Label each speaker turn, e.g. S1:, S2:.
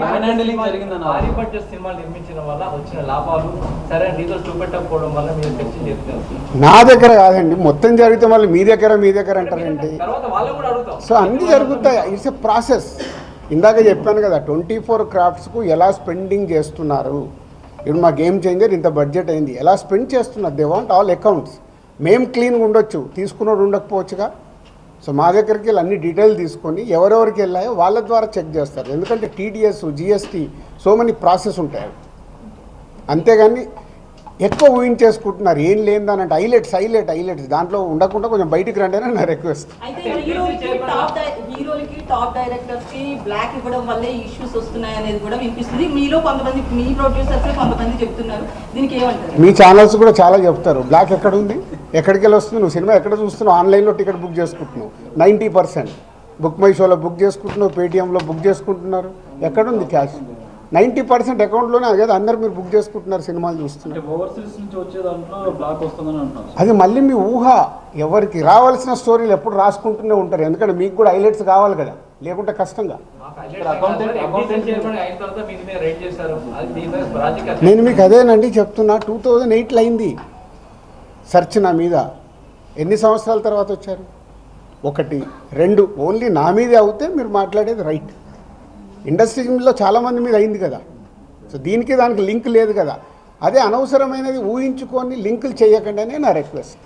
S1: భారీ బడ్జెట్ సినిమాలు నిర్మించడం వల్ల వచ్చిన లాభాలు సరైన రీతిలో చూపెట్టకపోవడం వల్ల మీరు చర్చ చేస్తారు.
S2: నా దగ్గర కాదండి, మొత్తం జరిగితే మళ్ళీ మీ దగ్గర అంటారండి.
S1: తర్వాత వాళ్ళకు కూడా అడుగుతాం.
S2: సో అన్నీ జరుగుతాయి. It's a process. ఇందాక చెప్పాను కదా, 24 క్రాఫ్ట్స్కు ఎలా స్పెండింగ్ చేస్తున్నారు. ఇప్పుడు మా గేమ్ చేంజర్ ఇంత బడ్జెట్ అయింది, ఎలా స్పెండ్ చేస్తున్నారు. They want all accounts. మేము క్లీన్గా ఉండొచ్చు, తీసుకున్నోడు ఉండకపోవచ్చుగా. సో మా దగ్గరికి వెళ్ళి అన్ని డీటెయిల్ తీసుకొని ఎవరెవరికి వెళ్ళాయో వాళ్ళ ద్వారా చెక్ చేస్తారు. ఎందుకంటే TDS, GST, so many process ఉంటాయి. అంతేగాని ఎక్కువ ఊహించేసుకుంటున్నారు. ఏం లేదని అంటే హైలైట్స్ దాంట్లో ఉండకుండా కొంచెం బయటికి రండి అని నా రిక్వెస్ట్.
S3: హీరోలకి టాప్ డైరెక్టర్స్ కి బ్లాక్ ఇవ్వడం వల్లే ఇష్యూస్ వస్తున్నాయి అనేది కూడా వినిపిస్తుంది. మీలో కొంతమంది, మీ ప్రొడ్యూసర్స్ కొంతమంది చెప్తున్నారు. దీనికి ఏమంటారు?
S2: మీ ఛానల్స్ కూడా చాలా చెప్తారు. బ్లాక్ ఎక్కడ ఉంది, ఎక్కడికి వెళ్ళి వస్తుంది, నువ్వు సినిమా ఎక్కడ చూస్తున్నావు, ఆన్లైన్లో టికెట్ బుక్ చేసుకుంటున్నావు. 90% బుక్ మై షోలో బుక్ చేసుకుంటున్నావు, పేటీఎంలో బుక్ చేసుకుంటున్నారు. ఎక్కడుంది క్యాష్? 90% అకౌంట్లోనే కదా అందరు మీరు బుక్ చేసుకుంటున్నారు, సినిమాలు చూస్తున్నారు. అది మళ్ళీ మీ ఊహ. ఎవరికి రావాల్సిన స్టోరీలు ఎప్పుడు రాసుకుంటూనే ఉంటారు. ఎందుకంటే మీకు కూడా హైలైట్స్ కావాలి కదా, లేకుంటే కష్టంగా. నేను మీకు అదేనండి చెప్తున్నా. 2008లో అయింది సెర్చ్ నా మీద. ఎన్ని సంవత్సరాల తర్వాత వచ్చారు? 1, 2 ఓన్లీ నా మీదే అవుతే మీరు మాట్లాడేది రైట్. ఇండస్ట్రీలో చాలామంది మీద అయింది కదా. సో దానికి లింక్ లేదు కదా. అదే అనవసరమైనది ఊహించుకొని లింకులు చేయకండి అనే నా రిక్వెస్ట్.